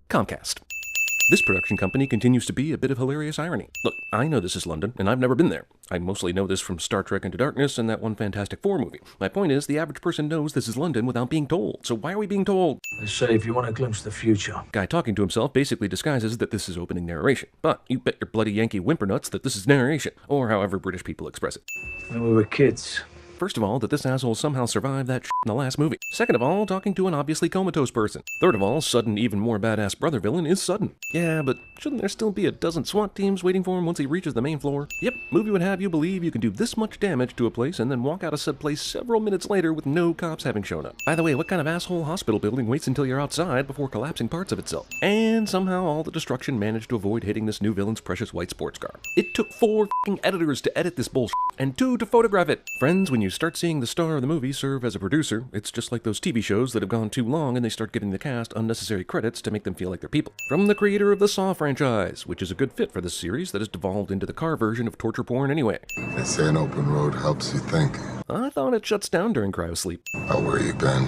Comcast. This production company continues to be a bit of hilarious irony. Look, I know this is London, and I've never been there. I mostly know this from Star Trek Into Darkness and that one Fantastic Four movie. My point is, the average person knows this is London without being told. So why are we being told? They say if you want to glimpse the future. Guy talking to himself basically disguises that this is opening narration. But you bet your bloody Yankee whimpernuts that this is narration, or however British people express it. When we were kids. First of all, that this asshole somehow survived that shit in the last movie. Second of all, talking to an obviously comatose person. Third of all, sudden, even more badass brother villain is sudden. Yeah, but shouldn't there still be a dozen SWAT teams waiting for him once he reaches the main floor? Yep, movie would have you believe you can do this much damage to a place and then walk out of said place several minutes later with no cops having shown up. By the way, what kind of asshole hospital building waits until you're outside before collapsing parts of itself? And somehow all the destruction managed to avoid hitting this new villain's precious white sports car. It took 4 f***ing editors to edit this bullshit, and 2 to photograph it. Friends, when you start seeing the star of the movie serve as a producer, it's just like those TV shows that have gone too long and they start giving the cast unnecessary credits to make them feel like they're people. From the creator of the Saw franchise, which is a good fit for this series that has devolved into the car version of torture porn anyway. They say an open road helps you think. I thought it shuts down during cryosleep. About where you been,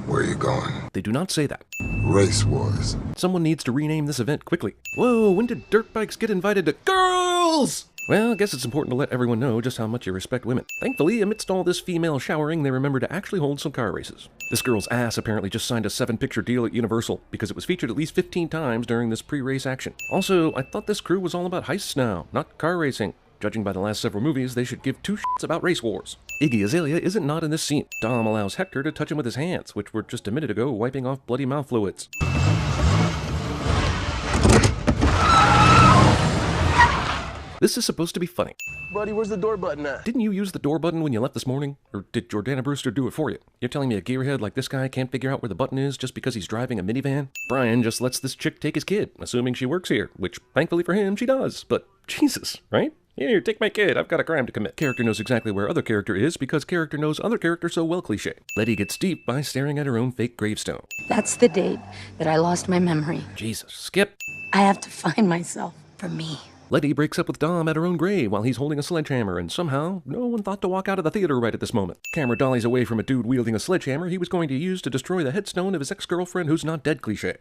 where you going. They do not say that. Race wars. Someone needs to rename this event quickly. Whoa, when did dirt bikes get invited to girls? Well, I guess it's important to let everyone know just how much you respect women. Thankfully, amidst all this female showering, they remember to actually hold some car races. This girl's ass apparently just signed a 7-picture deal at Universal, because it was featured at least 15 times during this pre-race action. Also, I thought this crew was all about heists now, not car racing. Judging by the last several movies, they should give 2 shits about race wars. Iggy Azalea isn't not in this scene. Dom allows Hector to touch him with his hands, which were just a minute ago wiping off bloody mouth fluids. This is supposed to be funny. Buddy, where's the door button at? Didn't you use the door button when you left this morning? Or did Jordana Brewster do it for you? You're telling me a gearhead like this guy can't figure out where the button is just because he's driving a minivan? Brian just lets this chick take his kid, assuming she works here, which thankfully for him, she does. But Jesus, right? Here, take my kid, I've got a crime to commit. Character knows exactly where other character is because character knows other character so well cliche. Letty gets deep by staring at her own fake gravestone. That's the date that I lost my memory. Jesus, Skip. I have to find myself for me. Letty breaks up with Dom at her own grave while he's holding a sledgehammer, and somehow, no one thought to walk out of the theater right at this moment. Camera dollies away from a dude wielding a sledgehammer he was going to use to destroy the headstone of his ex-girlfriend who's not dead cliché.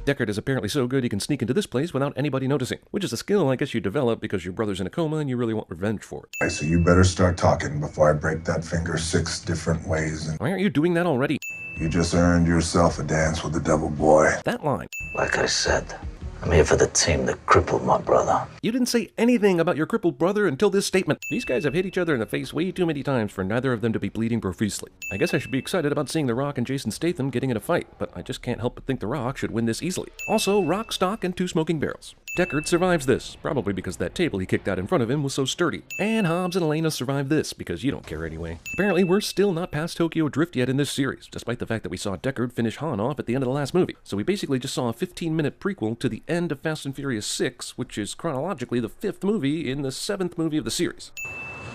Deckard is apparently so good he can sneak into this place without anybody noticing, which is a skill I guess you develop because your brother's in a coma and you really want revenge for it. Hey, so you better start talking before I break that finger 6 different ways. And Why aren't you doing that already? you just earned yourself a dance with the devil, boy. That line. Like I said, I'm here for the team that crippled my brother. You didn't say anything about your crippled brother until this statement. These guys have hit each other in the face way too many times for neither of them to be bleeding profusely. I guess I should be excited about seeing The Rock and Jason Statham getting in a fight, but I just can't help but think The Rock should win this easily. Also, rock, stock, and 2 smoking barrels. Deckard survives this, probably because that table he kicked out in front of him was so sturdy. And Hobbs and Elena survived this, because you don't care anyway. Apparently, we're still not past Tokyo Drift yet in this series, despite the fact that we saw Deckard finish Han off at the end of the last movie. So we basically just saw a 15-minute prequel to the end of Fast and Furious 6, which is chronologically the 5th movie in the 7th movie of the series.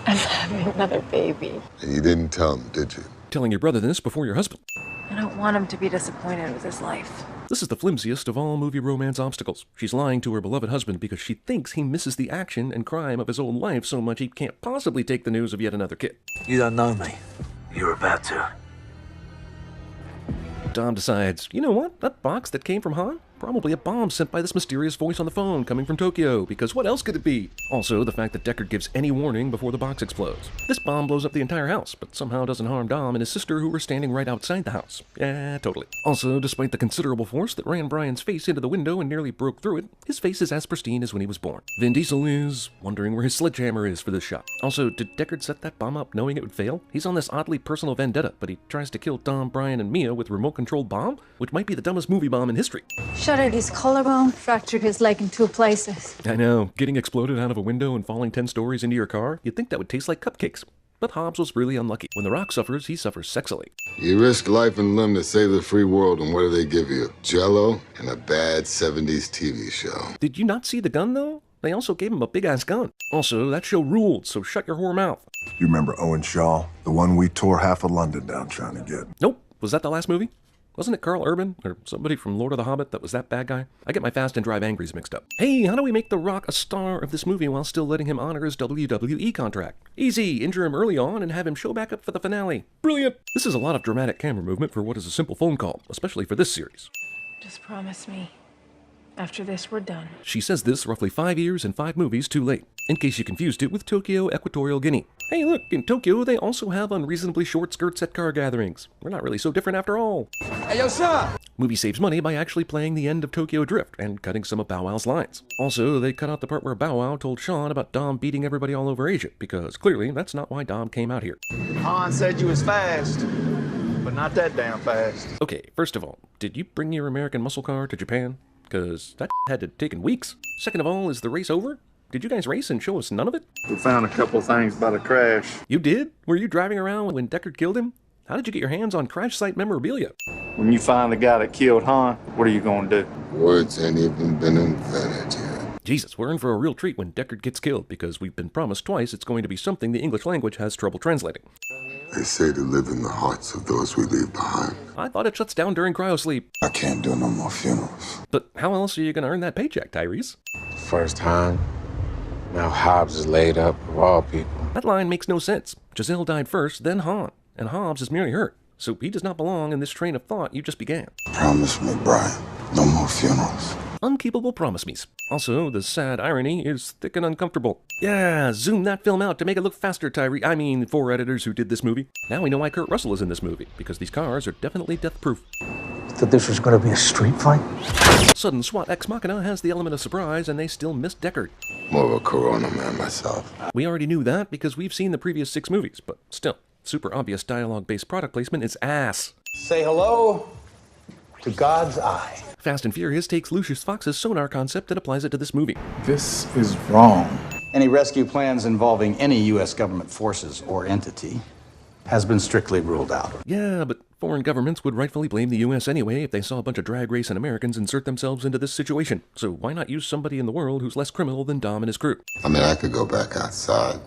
I'm having another baby. And you didn't tell him, did you? Telling your brother this before your husband. I don't want him to be disappointed with his life. This is the flimsiest of all movie romance obstacles. She's lying to her beloved husband because she thinks he misses the action and crime of his own life so much he can't possibly take the news of yet another kid. You don't know me. You're about to. Dom decides, you know what? That box that came from Han? Probably a bomb sent by this mysterious voice on the phone coming from Tokyo, because what else could it be? Also, the fact that Deckard gives any warning before the box explodes. This bomb blows up the entire house, but somehow doesn't harm Dom and his sister who were standing right outside the house. Yeah, totally. Also, despite the considerable force that ran Brian's face into the window and nearly broke through it, his face is as pristine as when he was born. Vin Diesel is wondering where his sledgehammer is for this shot. Also, did Deckard set that bomb up knowing it would fail? He's on this oddly personal vendetta, but he tries to kill Dom, Brian, and Mia with remote-controlled bomb, which might be the dumbest movie bomb in history. Shattered his collarbone, fractured his leg in 2 places. I know, getting exploded out of a window and falling 10 stories into your car, you'd think that would taste like cupcakes. But Hobbs was really unlucky. When The Rock suffers, he suffers sexily. You risk life and limb to save the free world, and what do they give you? Jell-O and a bad 70s TV show. Did you not see the gun, though? They also gave him a big-ass gun. Also, that show ruled, so shut your whore mouth. You remember Owen Shaw? The one we tore half of London down trying to get. Nope. Was that the last movie? Wasn't it Carl Urban or somebody from Lord of the Hobbit that was that bad guy? I get my Fast and Drive Angries mixed up. Hey, how do we make The Rock a star of this movie while still letting him honor his WWE contract? Easy, injure him early on and have him show back up for the finale. Brilliant! This is a lot of dramatic camera movement for what is a simple phone call, especially for this series. Just promise me. After this, we're done. She says this roughly 5 years and 5 movies too late, in case you confused it with Tokyo, Equatorial Guinea. Hey look, in Tokyo they also have unreasonably short skirts at car gatherings. We're not really so different after all. Hey, yo, son! Movie saves money by actually playing the end of Tokyo Drift and cutting some of Bow Wow's lines. Also, they cut out the part where Bow Wow told Sean about Dom beating everybody all over Asia, because clearly that's not why Dom came out here. Han said you was fast, but not that damn fast. Okay, first of all, did you bring your American muscle car to Japan? Because that had to have taken weeks. Second of all, is the race over? Did you guys race and show us none of it? We found a couple things about a crash. You did? Were you driving around when Deckard killed him? How did you get your hands on crash site memorabilia? When you find the guy that killed Han, what are you going to do? Words ain't even been invented yet. Jesus, we're in for a real treat when Deckard gets killed, because we've been promised twice it's going to be something the English language has trouble translating. They say to live in the hearts of those we leave behind. I thought it shuts down during cryosleep. I can't do no more funerals. But how else are you going to earn that paycheck, Tyrese? First Han, now Hobbs is laid up of all people. That line makes no sense. Giselle died first, then Han, and Hobbs is merely hurt. So he does not belong in this train of thought you just began. Promise me, Brian, no more funerals. Unkeepable promise-me's. Also, the sad irony is thick and uncomfortable. Yeah, zoom that film out to make it look faster, Tyree. I mean, 4 editors who did this movie. Now we know why Kurt Russell is in this movie, because these cars are definitely death-proof. Thought this was gonna be a street fight? Sudden SWAT Ex Machina has the element of surprise, and they still missed Deckard. More of a Corona man myself. We already knew that because we've seen the previous 6 movies, but still, super obvious dialogue-based product placement is ass. Say hello to God's eye. Fast and Furious takes Lucius Fox's sonar concept and applies it to this movie. This is wrong. Any rescue plans involving any U.S. government forces or entity has been strictly ruled out. Yeah, but foreign governments would rightfully blame the U.S. anyway if they saw a bunch of drag racing Americans insert themselves into this situation. So why not use somebody in the world who's less criminal than Dom and his crew? I mean, I could go back outside,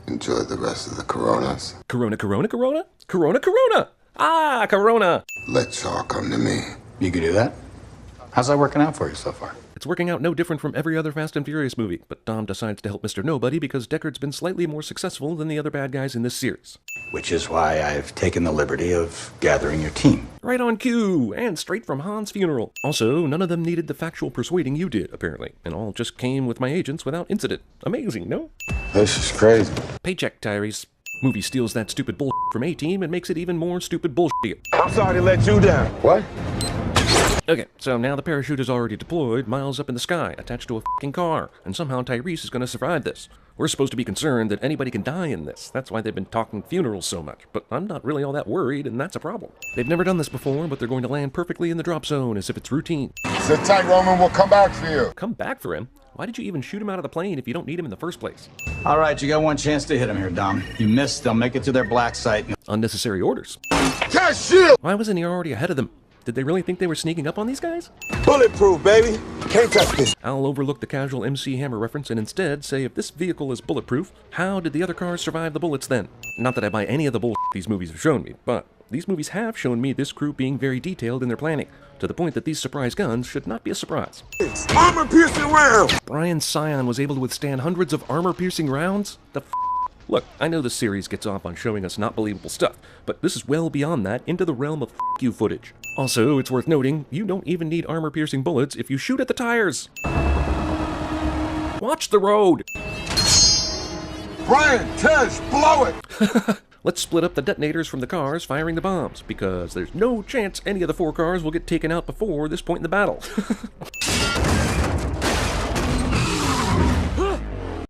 enjoy the rest of the Coronas. Corona, Corona, Corona? Corona, Corona! Ah, Corona! Let y'all come to me. You could do that? How's that working out for you so far? It's working out no different from every other Fast and Furious movie, but Dom decides to help Mr. Nobody because Deckard's been slightly more successful than the other bad guys in this series. Which is why I've taken the liberty of gathering your team. Right on cue, and straight from Han's funeral. Also, none of them needed the factual persuading you did, apparently, and all just came with my agents without incident. Amazing, no? This is crazy. Paycheck, Tyrese. Movie steals that stupid bullshit from A-Team and makes it even more stupid bullshit. I'm sorry to let you down. What? Okay, so now the parachute is already deployed, miles up in the sky, attached to a fucking car, and somehow Tyrese is going to survive this. We're supposed to be concerned that anybody can die in this. That's why they've been talking funerals so much, but I'm not really all that worried, and that's a problem. They've never done this before, but they're going to land perfectly in the drop zone as if it's routine. Sit tight, Roman. We'll come back for you. Come back for him? Why did you even shoot him out of the plane if you don't need him in the first place? All right, you got one chance to hit him here, Dom. You missed, they'll make it to their black site. Unnecessary orders. Cash shield! Why wasn't he already ahead of them? Did they really think they were sneaking up on these guys? Bulletproof, baby. Can't touch this. I'll overlook the casual MC Hammer reference and instead say if this vehicle is bulletproof, how did the other cars survive the bullets then? Not that I buy any of the bullshit these movies have shown me, but these movies have shown me this crew being very detailed in their planning, to the point that these surprise guns should not be a surprise. Armor-piercing round. Brian Scion was able to withstand hundreds of armor-piercing rounds? The f***? Look, I know this series gets off on showing us not believable stuff, but this is well beyond that, into the realm of f*** you footage. Also, it's worth noting, you don't even need armor-piercing bullets if you shoot at the tires. Watch the road! Brian, Tez, blow it! Let's split up the detonators from the cars firing the bombs, because there's no chance any of the 4 cars will get taken out before this point in the battle.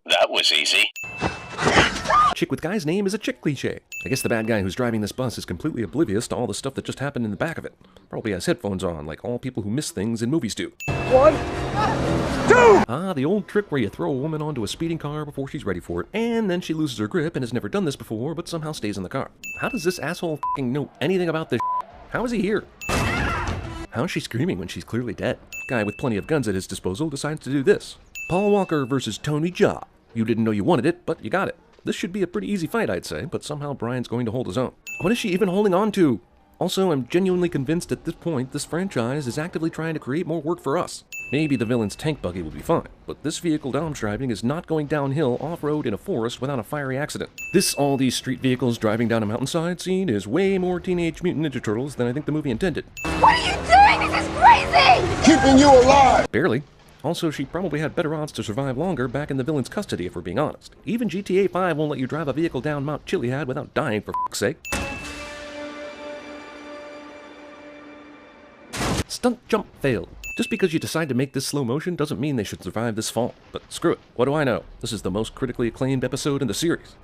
That was easy. Chick with guy's name is a chick cliche. I guess the bad guy who's driving this bus is completely oblivious to all the stuff that just happened in the back of it. Probably has headphones on, like all people who miss things in movies do. 1, 2! Ah, the old trick where you throw a woman onto a speeding car before she's ready for it, and then she loses her grip and has never done this before, but somehow stays in the car. How does this asshole f***ing know anything about this shit? How is he here? How is she screaming when she's clearly dead? Guy with plenty of guns at his disposal decides to do this. Paul Walker versus Tony Jaa. You didn't know you wanted it, but you got it. This should be a pretty easy fight, I'd say, but somehow Brian's going to hold his own. What is she even holding on to? Also, I'm genuinely convinced at this point this franchise is actively trying to create more work for us. Maybe the villain's tank buggy will be fine, but this vehicle Dom's driving is not going downhill off-road in a forest without a fiery accident. All these street vehicles driving down a mountainside scene is way more Teenage Mutant Ninja Turtles than I think the movie intended. What are you doing? This is crazy! Keeping you alive! Barely. Also, she probably had better odds to survive longer back in the villain's custody, if we're being honest. Even GTA 5 won't let you drive a vehicle down Mount Chiliad without dying, for f***'s sake. Stunt jump failed. Just because you decide to make this slow motion doesn't mean they should survive this fall. But screw it, what do I know? This is the most critically acclaimed episode in the series.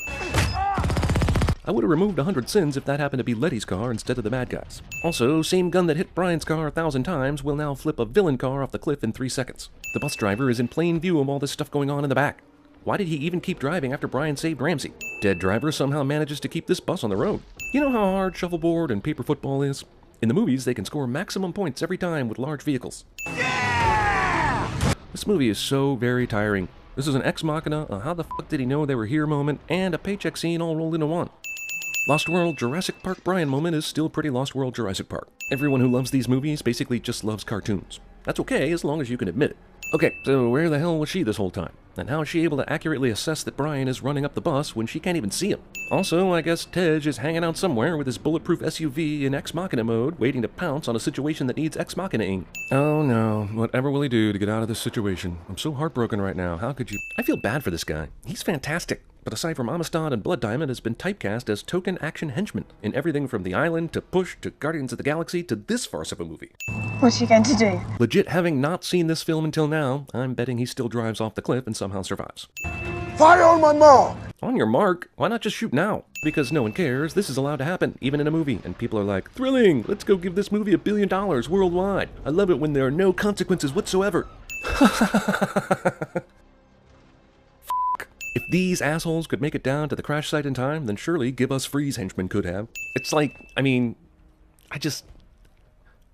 I would have removed 100 sins if that happened to be Letty's car instead of the bad guys. Also, same gun that hit Brian's car 1,000 times will now flip a villain car off the cliff in 3 seconds. The bus driver is in plain view of all this stuff going on in the back. Why did he even keep driving after Brian saved Ramsey? Dead driver somehow manages to keep this bus on the road. You know how hard shuffleboard and paper football is? In the movies, they can score maximum points every time with large vehicles. Yeah! This movie is so very tiring. This is an ex machina, a how the fuck did he know they were here moment, and a paycheck scene all rolled into one. Lost World Jurassic Park Brian moment is still pretty Lost World Jurassic Park. Everyone who loves these movies basically just loves cartoons. That's okay as long as you can admit it. Okay, so where the hell was she this whole time? And how is she able to accurately assess that Brian is running up the bus when she can't even see him? Also, I guess Tej is hanging out somewhere with his bulletproof SUV in Ex Machina mode, waiting to pounce on a situation that needs Ex Machina-ing. Oh no, whatever will he do to get out of this situation? I'm so heartbroken right now, how could you? I feel bad for this guy. He's fantastic. But aside from Amistad and Blood Diamond, has been typecast as token action henchman in everything from The Island to Push to Guardians of the Galaxy to this farce of a movie. What's he going to do? Legit, having not seen this film until now, I'm betting he still drives off the cliff and somehow survives. Fire on my mark! On your mark? Why not just shoot now? Because no one cares, this is allowed to happen, even in a movie, and people are like, thrilling! Let's go give this movie $1 billion worldwide. I love it when there are no consequences whatsoever. If these assholes could make it down to the crash site in time, then surely Give Us Freeze henchmen could have. It's like,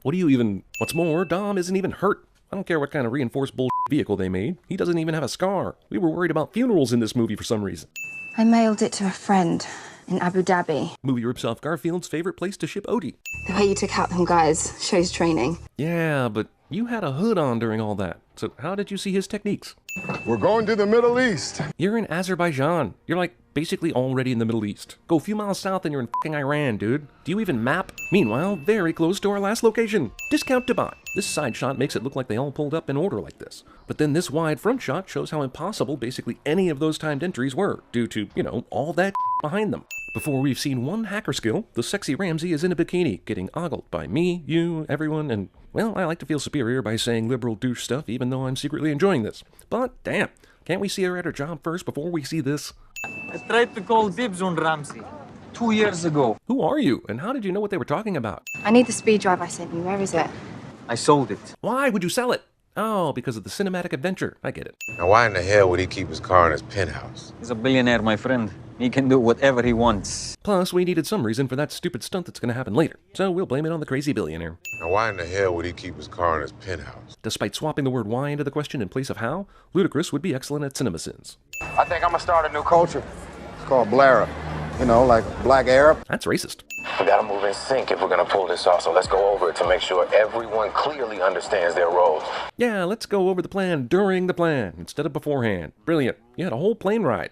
what do you even... What's more, Dom isn't even hurt. I don't care what kind of reinforced bullshit vehicle they made. He doesn't even have a scar. We were worried about funerals in this movie for some reason. I mailed it to a friend in Abu Dhabi. Movie rips off Garfield's favorite place to ship Odie. The way you took out them guys shows training. Yeah, but you had a hood on during all that. So how did you see his techniques? We're going to the Middle East. You're in Azerbaijan. You're like basically already in the Middle East. Go a few miles south and you're in fucking Iran, dude. Do you even map? Meanwhile, very close to our last location. Discount Dubai. This side shot makes it look like they all pulled up in order like this. But then this wide front shot shows how impossible basically any of those timed entries were, due to, all that behind them. Before we've seen one hacker skill, the sexy Ramsey is in a bikini, getting ogled by me, you, everyone, and, well, I like to feel superior by saying liberal douche stuff even though I'm secretly enjoying this. But, damn, can't we see her at her job first before we see this? I tried to call dibs on Ramsey 2 years ago. Who are you, and how did you know what they were talking about? I need the speed drive I sent you. Where is it? I sold it. Why would you sell it? Oh, because of the cinematic adventure. I get it. Now, why in the hell would he keep his car in his penthouse? He's a billionaire, my friend. He can do whatever he wants. Plus, we needed some reason for that stupid stunt that's going to happen later, so we'll blame it on the crazy billionaire. Now, why in the hell would he keep his car in his penthouse? Despite swapping the word why into the question in place of how, Ludacris would be excellent at cinema sins. I think I'm gonna start a new culture. It's called Blara. Like Black Arab. That's racist. We gotta move in sync if we're gonna pull this off, so let's go over it to make sure everyone clearly understands their roles. Yeah, let's go over the plan during the plan, instead of beforehand. Brilliant. You had a whole plane ride.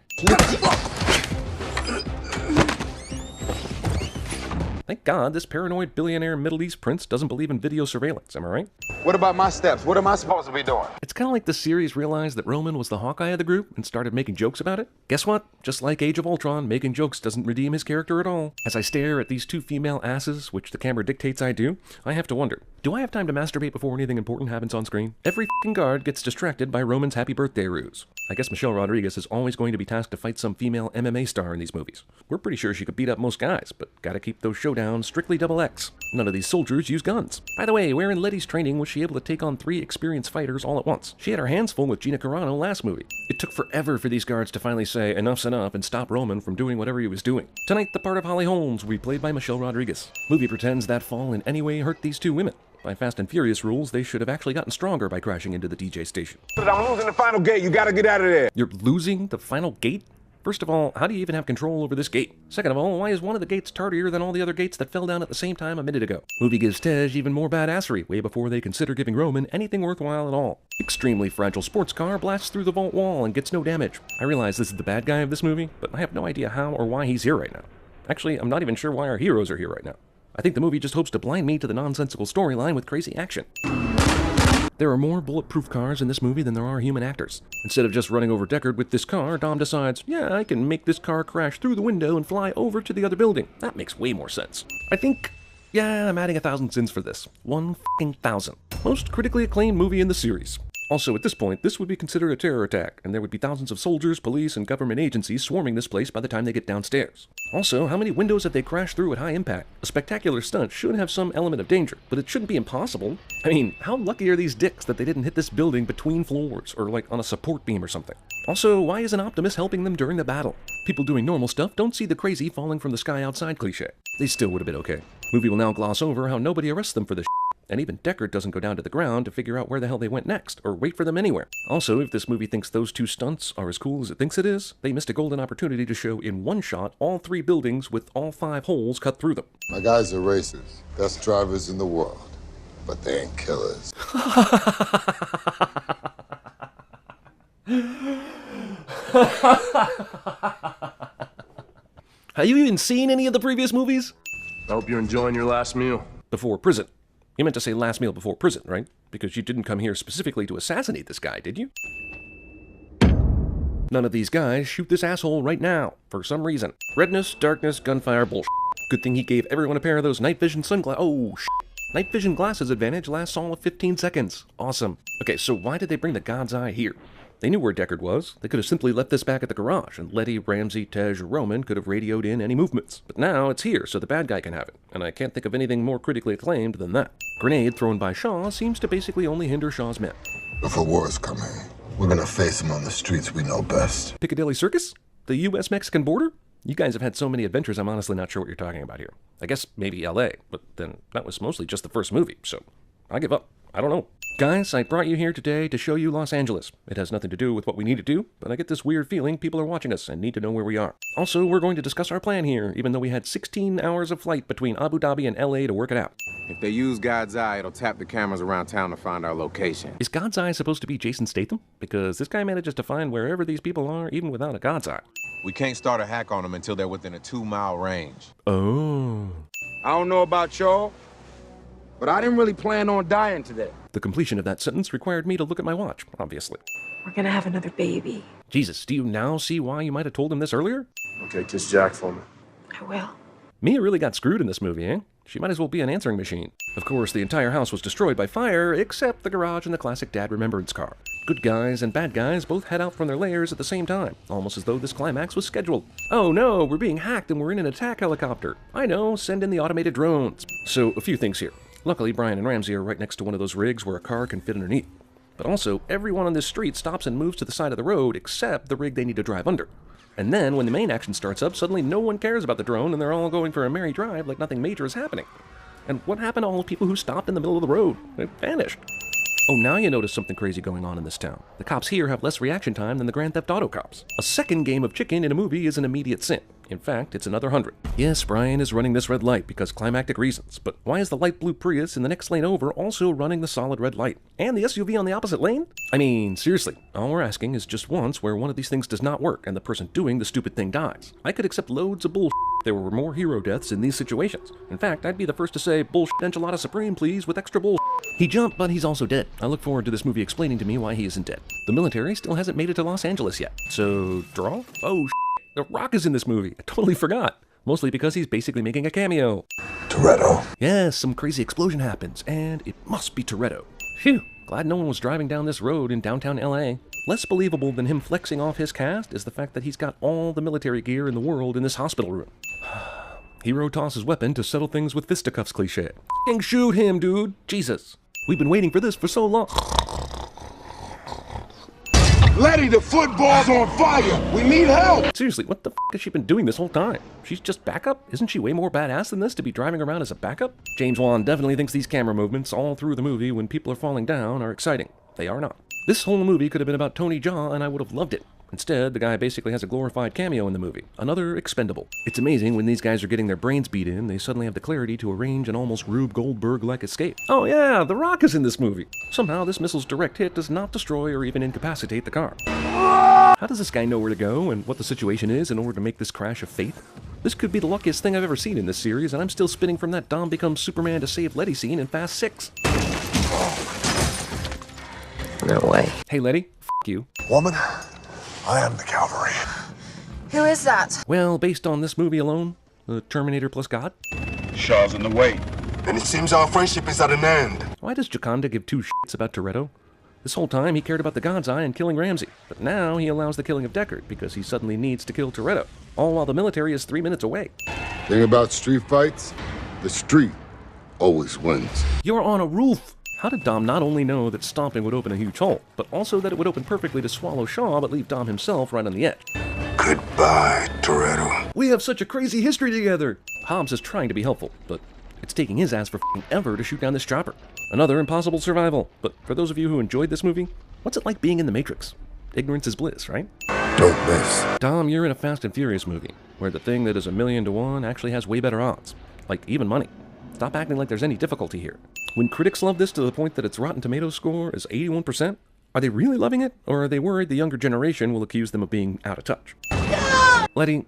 Thank God this paranoid billionaire Middle East prince doesn't believe in video surveillance, am I right? What about my steps? What am I supposed to be doing? It's kind of like the series realized that Roman was the Hawkeye of the group and started making jokes about it. Guess what? Just like Age of Ultron, making jokes doesn't redeem his character at all. As I stare at these two female asses, which the camera dictates I do, I have to wonder, do I have time to masturbate before anything important happens on screen? Every f***ing guard gets distracted by Roman's happy birthday ruse. I guess Michelle Rodriguez is always going to be tasked to fight some female MMA star in these movies. We're pretty sure she could beat up most guys, but gotta keep those showdowns strictly XX. None of these soldiers use guns. By the way, where in Letty's training was she able to take on 3 experienced fighters all at once? She had her hands full with Gina Carano last movie. It took forever for these guards to finally say enough's enough and stop Roman from doing whatever he was doing. Tonight, the part of Holly Holmes will be played by Michelle Rodriguez. Movie pretends that fall in any way hurt these two women. By Fast and Furious rules, they should have actually gotten stronger by crashing into the DJ station. I'm losing the final gate. You gotta get out of there. You're losing the final gate? First of all, how do you even have control over this gate? Second of all, why is one of the gates tardier than all the other gates that fell down at the same time a minute ago? Movie gives Tej even more badassery way before they consider giving Roman anything worthwhile at all. Extremely fragile sports car blasts through the vault wall and gets no damage. I realize this is the bad guy of this movie, but I have no idea how or why he's here right now. Actually, I'm not even sure why our heroes are here right now. I think the movie just hopes to blind me to the nonsensical storyline with crazy action. There are more bulletproof cars in this movie than there are human actors. Instead of just running over Deckard with this car, Dom decides, yeah, I can make this car crash through the window and fly over to the other building. That makes way more sense. I think, yeah, I'm adding 1,000 sins for this. 1,000. Most critically acclaimed movie in the series. Also, at this point, this would be considered a terror attack, and there would be thousands of soldiers, police, and government agencies swarming this place by the time they get downstairs. Also, how many windows have they crashed through at high impact? A spectacular stunt should have some element of danger, but it shouldn't be impossible. I mean, how lucky are these dicks that they didn't hit this building between floors, or like on a support beam or something? Also, why isn't Optimus helping them during the battle? People doing normal stuff don't see the crazy falling from the sky outside cliché. They still would have been okay. Movie will now gloss over how nobody arrests them for this shit. And even Deckard doesn't go down to the ground to figure out where the hell they went next, or wait for them anywhere. Also, if this movie thinks those two stunts are as cool as it thinks it is, they missed a golden opportunity to show in one shot all 3 buildings with all 5 holes cut through them. My guys are racers, best drivers in the world, but they ain't killers. Have you even seen any of the previous movies? I hope you're enjoying your last meal. Before prison. You meant to say last meal before prison, right? Because you didn't come here specifically to assassinate this guy, did you? None of these guys shoot this asshole right now, for some reason. Redness, darkness, gunfire, bullshit. Good thing he gave everyone a pair of those night vision sunglasses. Oh, shit. Night vision glasses advantage lasts all of 15 seconds. Awesome. Okay, so why did they bring the God's Eye here? They knew where Deckard was. They could have simply left this back at the garage, and Letty, Ramsey, Tej, or Roman could have radioed in any movements. But now it's here, so the bad guy can have it, and I can't think of anything more critically acclaimed than that. Grenade thrown by Shaw seems to basically only hinder Shaw's men. If a war is coming, we're gonna face them on the streets we know best. Piccadilly Circus? The U.S.-Mexican border? You guys have had so many adventures, I'm honestly not sure what you're talking about here. I guess maybe L.A., but then that was mostly just the first movie, so I give up. I don't know. Guys, I brought you here today to show you Los Angeles. It has nothing to do with what we need to do, but I get this weird feeling people are watching us and need to know where we are. Also, we're going to discuss our plan here, even though we had 16 hours of flight between Abu Dhabi and LA to work it out. If they use God's Eye, it'll tap the cameras around town to find our location. Is God's Eye supposed to be Jason Statham? Because this guy manages to find wherever these people are, even without a God's Eye. We can't start a hack on them until they're within a 2-mile range. Oh. I don't know about y'all, but I didn't really plan on dying today. The completion of that sentence required me to look at my watch, obviously. We're gonna have another baby. Jesus, do you now see why you might have told him this earlier? Okay, kiss Jack for me. I will. Mia really got screwed in this movie, eh? She might as well be an answering machine. Of course, the entire house was destroyed by fire, except the garage and the classic dad remembrance car. Good guys and bad guys both head out from their lairs at the same time, almost as though this climax was scheduled. Oh no, we're being hacked and we're in an attack helicopter. I know, send in the automated drones. So, a few things here. Luckily, Brian and Ramsey are right next to one of those rigs where a car can fit underneath. But also, everyone on this street stops and moves to the side of the road except the rig they need to drive under. And then, when the main action starts up, suddenly no one cares about the drone and they're all going for a merry drive like nothing major is happening. And what happened to all the people who stopped in the middle of the road? They vanished. Oh, now you notice something crazy going on in this town. The cops here have less reaction time than the Grand Theft Auto cops. A second game of chicken in a movie is an immediate sin. In fact, it's another 100. Yes, Brian is running this red light because climactic reasons, but why is the light blue Prius in the next lane over also running the solid red light? And the SUV on the opposite lane? I mean, seriously, all we're asking is just once where one of these things does not work and the person doing the stupid thing dies. I could accept loads of bullshit if there were more hero deaths in these situations. In fact, I'd be the first to say, bullshit enchilada supreme please, with extra bullshit. He jumped, but he's also dead. I look forward to this movie explaining to me why he isn't dead. The military still hasn't made it to Los Angeles yet. So, draw? Oh, The Rock is in this movie. I totally forgot. Mostly because he's basically making a cameo. Toretto. Yes, some crazy explosion happens, and it must be Toretto. Phew, glad no one was driving down this road in downtown LA. Less believable than him flexing off his cast is the fact that he's got all the military gear in the world in this hospital room. Hero tosses weapon to settle things with fisticuffs cliche. F***ing shoot him, dude! Jesus. We've been waiting for this for so long. Letty, the football's on fire! We need help! Seriously, what the f*** has she been doing this whole time? She's just backup? Isn't she way more badass than this to be driving around as a backup? James Wan definitely thinks these camera movements all through the movie when people are falling down are exciting. They are not. This whole movie could have been about Tony Jaa and I would have loved it. Instead, the guy basically has a glorified cameo in the movie, another expendable. It's amazing when these guys are getting their brains beat in, they suddenly have the clarity to arrange an almost Rube Goldberg-like escape. Oh yeah, The Rock is in this movie! Somehow this missile's direct hit does not destroy or even incapacitate the car. How does this guy know where to go and what the situation is in order to make this crash of fate? This could be the luckiest thing I've ever seen in this series, and I'm still spinning from that Dom becomes Superman to save Letty scene in Fast 6. No way. Hey Letty, f*** you. Woman, I am the cavalry. Who is that? Well, based on this movie alone, the Terminator plus God? Shaw's in the way. And it seems our friendship is at an end. Why does Jaconda give two shits about Toretto? This whole time he cared about the God's Eye and killing Ramsey, but now he allows the killing of Deckard because he suddenly needs to kill Toretto, all while the military is 3 minutes away. Thing about street fights, the street always wins. You're on a roof! How did Dom not only know that stomping would open a huge hole, but also that it would open perfectly to swallow Shaw but leave Dom himself right on the edge? Goodbye, Toretto. We have such a crazy history together! Hobbs is trying to be helpful, but it's taking his ass for f***ing ever to shoot down this chopper. Another impossible survival, but for those of you who enjoyed this movie, what's it like being in the Matrix? Ignorance is bliss, right? Don't miss. Dom, you're in a Fast and Furious movie, where the thing that is 1,000,000 to 1 actually has way better odds. Like, even money. Stop acting like there's any difficulty here. When critics love this to the point that its Rotten Tomatoes score is 81%, are they really loving it, or are they worried the younger generation will accuse them of being out of touch? Letty,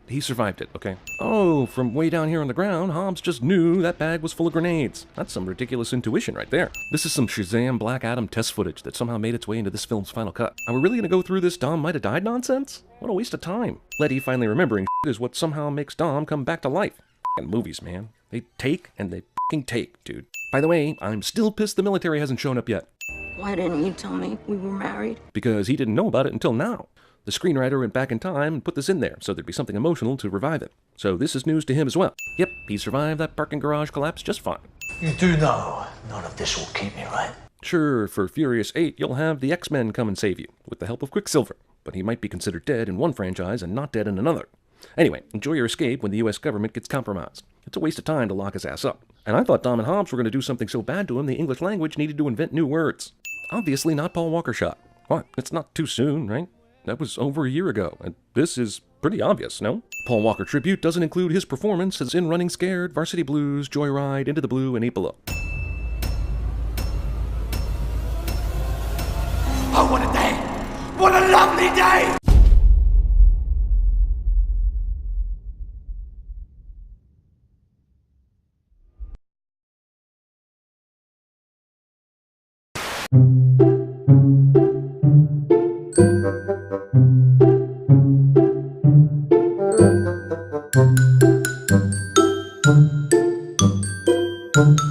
he survived it, okay? Oh, from way down here on the ground, Hobbs just knew that bag was full of grenades. That's some ridiculous intuition right there. This is some Shazam Black Adam test footage that somehow made its way into this film's final cut. Are we really gonna go through this Dom might have died nonsense? What a waste of time. Letty finally remembering is what somehow makes Dom come back to life. F***ing movies, man. They take and they f***ing take, dude. By the way, I'm still pissed the military hasn't shown up yet. Why didn't you tell me we were married? Because he didn't know about it until now. The screenwriter went back in time and put this in there, so there'd be something emotional to revive it. So this is news to him as well. Yep, he survived that parking garage collapse just fine. You do know none of this will keep me, right? Sure, for Furious 8, you'll have the X-Men come and save you, with the help of Quicksilver, but he might be considered dead in one franchise and not dead in another. Anyway, enjoy your escape when the US government gets compromised. It's a waste of time to lock his ass up. And I thought Dom and Hobbs were going to do something so bad to him the English language needed to invent new words. Obviously not Paul Walker shot. What? It's not too soon, right? That was over a year ago, and this is pretty obvious, no? Paul Walker tribute doesn't include his performance as in Running Scared, Varsity Blues, Joyride, Into the Blue, and 8 Below. Oh, what a day! What a lovely day! Thank you.